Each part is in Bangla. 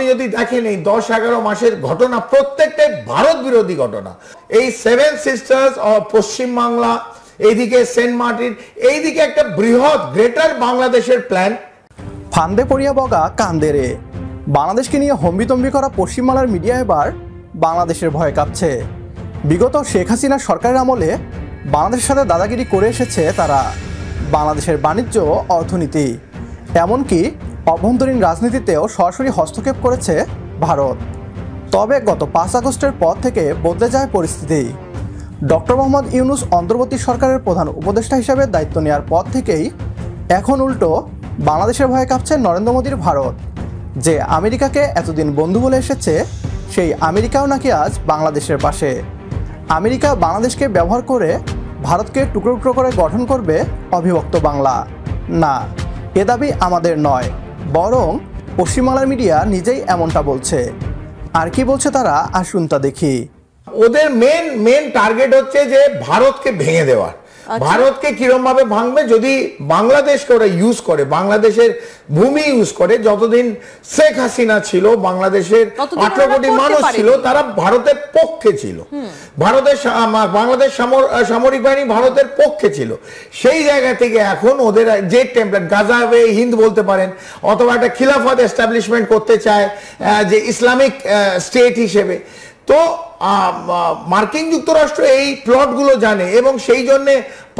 যদি দেখেন এই 10-11 মাসের ঘটনা প্রত্যেকটাই ভারত বিরোধী ঘটনা। এই সেভেন সিস্টার্স পশ্চিম বাংলা, এইদিকে সেন্ট মার্টিন, এইদিকে একটা বৃহৎ গ্রেটার বাংলাদেশের প্ল্যান। ফান্দে পড়িয়া বগা কান্দে রে। বাংলাদেশকে নিয়ে হম্বিতম্বি করা পশ্চিমবাংলার মিডিয়া এবার বাংলাদেশের ভয়ে কাঁপছে। বিগত শেখ হাসিনা সরকারের আমলে বাংলাদেশের সাথে দাদাগিরি করে এসেছে তারা। বাংলাদেশের বাণিজ্য, অর্থনীতি, এমনকি অভ্যন্তরীণ রাজনীতিতেও সরাসরি হস্তক্ষেপ করেছে ভারত। তবে গত 5 আগস্টের পর থেকে বদলে যায় পরিস্থিতি। ডক্টর মোহাম্মদ ইউনূস অন্তর্বর্তী সরকারের প্রধান উপদেষ্টা হিসেবে দায়িত্ব নেওয়ার পর থেকেই এখন উল্টো বাংলাদেশের ভয়ে কাঁপছে নরেন্দ্র মোদীর ভারত। যে আমেরিকাকে এতদিন বন্ধু বলে এসেছে, সেই আমেরিকাও নাকি আজ বাংলাদেশের পাশে। আমেরিকা বাংলাদেশকে ব্যবহার করে ভারতকে টুকরো টুকরো করে গঠন করবে অবিভক্ত বাংলা। না, এ দাবি আমাদের নয়, বরং পশ্চিমবাংলার মিডিয়া নিজেই এমনটা বলছে। আর কি বলছে তারা, আসুন তা দেখি। ওদের মেন টার্গেট হচ্ছে যে ভারতকে ভেঙে দেওয়ার। ভারতকে কিরম ভাবে ভাঙবে, যদি বাংলাদেশকে ওরা ইউজ করে, বাংলাদেশের ভূমি ইউজ করে। যতদিন শেখ হাসিনা ছিল, বাংলাদেশের 18 কোটি মানুষ ছিল, তারা ভারতের পক্ষে ছিল। বাংলাদেশ সামরিক বাহিনী ভারতের পক্ষে ছিল। সেই জায়গা থেকে এখন ওদের যে টেমপ্লেট, গাজাওয়ে হিন্দ বলতে পারেন, অথবা একটা খিলাফত এস্টাবলিশমেন্ট করতে চায় যে ইসলামিক স্টেট হিসেবে। তো মার্কিন যুক্তরাষ্ট্র এই প্লটগুলো জানে এবং সেই জন্য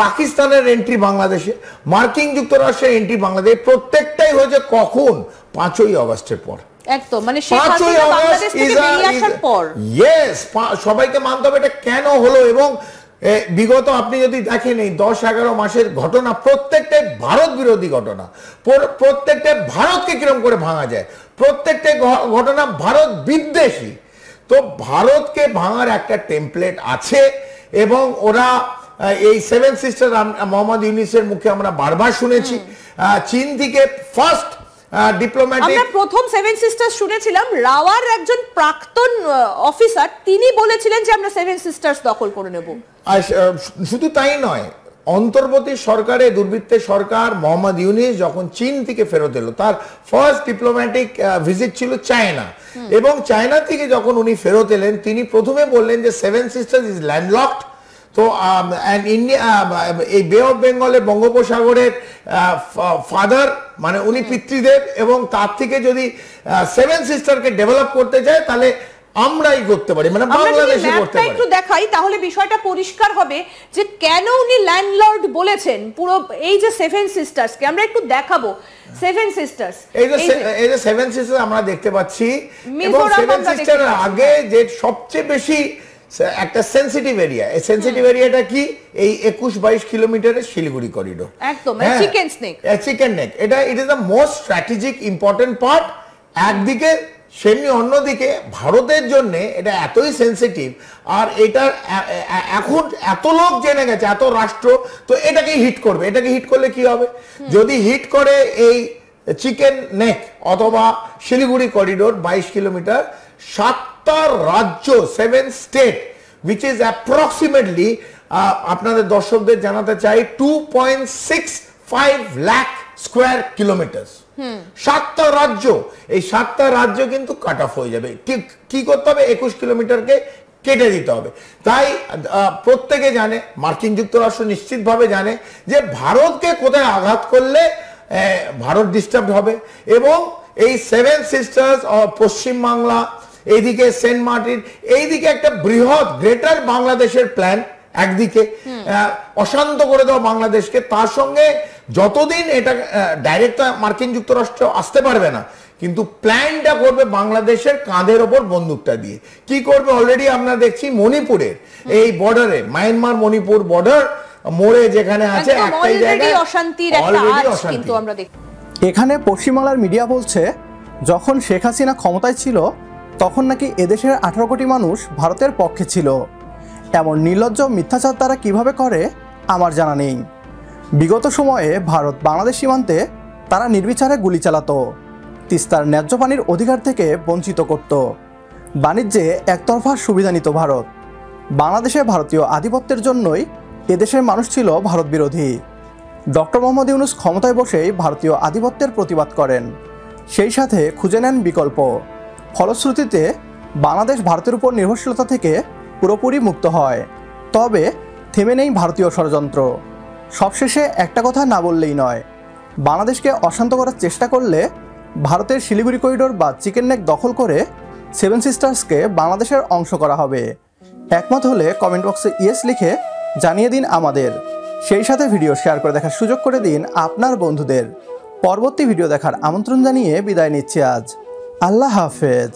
পাকিস্তানের এন্ট্রি বাংলাদেশে, মার্কিন যুক্তরাষ্ট্রের এন্ট্রি বাংলাদেশে প্রত্যেকটাই হয়েছে কখন? 5ই আগস্টের পর। একদম, মানে শেখ হাসিনা বাংলাদেশ থেকে বেরিয়ে আসার পর। ইয়েস, সবাইকে মানতে হবে এটা কেন হলো। এবং বিগত আপনি যদি দেখেন এই 10-11 মাসের ঘটনা প্রত্যেকটাই ভারত বিরোধী ঘটনা। প্রত্যেকটা ভারতকে কিরম করে ভাঙা যায়, প্রত্যেকটা ঘটনা ভারত বিদ্বেষী। তো ভারতকে ভাঙার একটা টেমপ্লেট আছে এবং ওরা এই সেভেন সিস্টার মোহাম্মদ ইউনূসের মুখে আমরা বারবার শুনেছি। চীন থেকে ফার্স্ট ডিপ্লোম্যাটিক, আমরা প্রথম সেভেন সিস্টার্স শুনেছিলাম রাওয়ার একজন প্রাক্তন অফিসার, তিনি বলেছিলেন যে আমরা সেভেন সিস্টার্স দখল করে নেব। শুধু তাই নয়, অন্তর্বর্তী সরকারে দুর্বৃত্তের সরকার মোহাম্মদ ইউনূস যখন চীন থেকে ফেরত এলো, তার ফার্স্ট ডিপ্লোম্যাটিক ভিজিট ছিল চায়না। এবং চায়না থেকে যখন উনি ফেরত এলেন, তিনি প্রথমে বললেন যে সেভেন সিস্টার্স ইজ ল্যান্ডলকড। তো ইন্ডিয়া, এই বে অফ বেঙ্গলের বঙ্গোপসাগরের ফাদার, মানে উনি পিতৃদেব, এবং তার থেকে যদি সেভেন সিস্টারকে ডেভেলপ করতে চায় তাহলে আমরাই করতে পারি, মানে বাংলাদেশে করতে পারি। একটু দেখাই তাহলে বিষয়টা পরিষ্কার হবে যে কেন উনি ল্যান্ডলর্ড বলেছেন। পুরো এই যে সেভেন সিস্টার্স কে আমরা একটু দেখাবো। সেভেন সিস্টার্স, এই যে সেভেন সিস্টার আমরা দেখতে পাচ্ছি, এবং সেভেন সিস্টারের আগে যে সবচেয়ে বেশি একটা সেনসিটিভ এরিয়া, এই সেনসিটিভ এরিয়াটা কি? এই 21-22 কিলোমিটারের শিলিগুড়ি করিডোর। একদম, চিকেন স্নেক, চিকেন নেক, এটা it is the most strategic important part একদিকে, সেমনি অন্যদিকে ভারতের জন্য এটা এতই সেনসিটিভ। আর এটা এখন এত লোক জেনে গেছে, এত রাষ্ট্র, তো এটাকে হিট করবে। এটাকে হিট করলে কি হবে? যদি হিট করে এই চিকেন নেক অথবা শিলিগুড়ি করিডোর 22 কিলোমিটার, 7টা রাজ্য, 7 স্টেট, which is approximately আপনাদের দর্শকদের জানাতে চাই 2.65 লাখ স্কোয়ার কিলোমিটার। 7টা রাজ্য, এই 7টা রাজ্য কিন্তু কাট অফ হয়ে যাবে। কি করতে হবে? 21 কিলোমিটারকে কেটে দিতে হবে। তাই প্রত্যেকে জানে, মার্কিন যুক্তরাষ্ট্র নিশ্চিতভাবে জানে যে ভারতকে কোথায় আঘাত করলে ভারত ডিস্টার্ব হবে। এবং এই সেভেন সিস্টার্স পশ্চিম বাংলা, এইদিকে সেন্ট মার্টিন, এইদিকে একটা বৃহৎ গ্রেটার বাংলাদেশের প্ল্যান। একদিকে অশান্ত করে দেওয়া বাংলাদেশকে, তার সঙ্গে যতদিন এটা ডাইরেক্ট মার্কিন যুক্তরাষ্ট্র আসতে পারবে না, কিন্তু প্ল্যানটা করবে বাংলাদেশের কাঁধের ওপর বন্দুকটা দিয়ে। কি করবে? অলরেডি আমরা দেখছি মণিপুরের এই বর্ডারে, মায়ানমার মণিপুর বর্ডার মোড়ে যেখানে আছে একটাই জায়গায় অশান্তির একটা আঁচ কিন্তু আমরা দেখি। এখানে পশ্চিমবাংলার মিডিয়া বলছে যখন শেখ হাসিনা ক্ষমতায় ছিল তখন নাকি এদেশের 18 কোটি মানুষ ভারতের পক্ষে ছিল। এমন নির্লজ্জ মিথ্যাচার তারা কিভাবে করে আমার জানা নেই। বিগত সময়ে ভারত বাংলাদেশ সীমান্তে তারা নির্বিচারে গুলি চালাতো, তিস্তার ন্যায্য পানির অধিকার থেকে বঞ্চিত করত, বাণিজ্যে একতরফা সুবিধা নিত ভারত। বাংলাদেশে ভারতীয় আধিপত্যের জন্যই এদেশের মানুষ ছিল ভারত বিরোধী। ডক্টর মোহাম্মদ ইউনূস ক্ষমতায় বসেই ভারতীয় আধিপত্যের প্রতিবাদ করেন, সেই সাথে খুঁজে নেন বিকল্প। ফলশ্রুতিতে বাংলাদেশ ভারতের উপর নির্ভরশীলতা থেকে পুরোপুরি মুক্ত হয়। তবে থেমে নেই ভারতীয় ষড়যন্ত্র। সবশেষে একটা কথা না বললেই নয়, বাংলাদেশকে অশান্ত করার চেষ্টা করলে ভারতের শিলিগুড়ি করিডোর বা চিকেন নেক দখল করে সেভেন সিস্টার্সকে বাংলাদেশের অংশ করা হবে। একমত হলে কমেন্ট বক্সে ইয়েস লিখে জানিয়ে দিন আমাদের। সেই সাথে ভিডিও শেয়ার করে দেখার সুযোগ করে দিন আপনার বন্ধুদের। পরবর্তী ভিডিও দেখার আমন্ত্রণ জানিয়ে বিদায় নিচ্ছি আজ। আল্লাহ হাফেজ।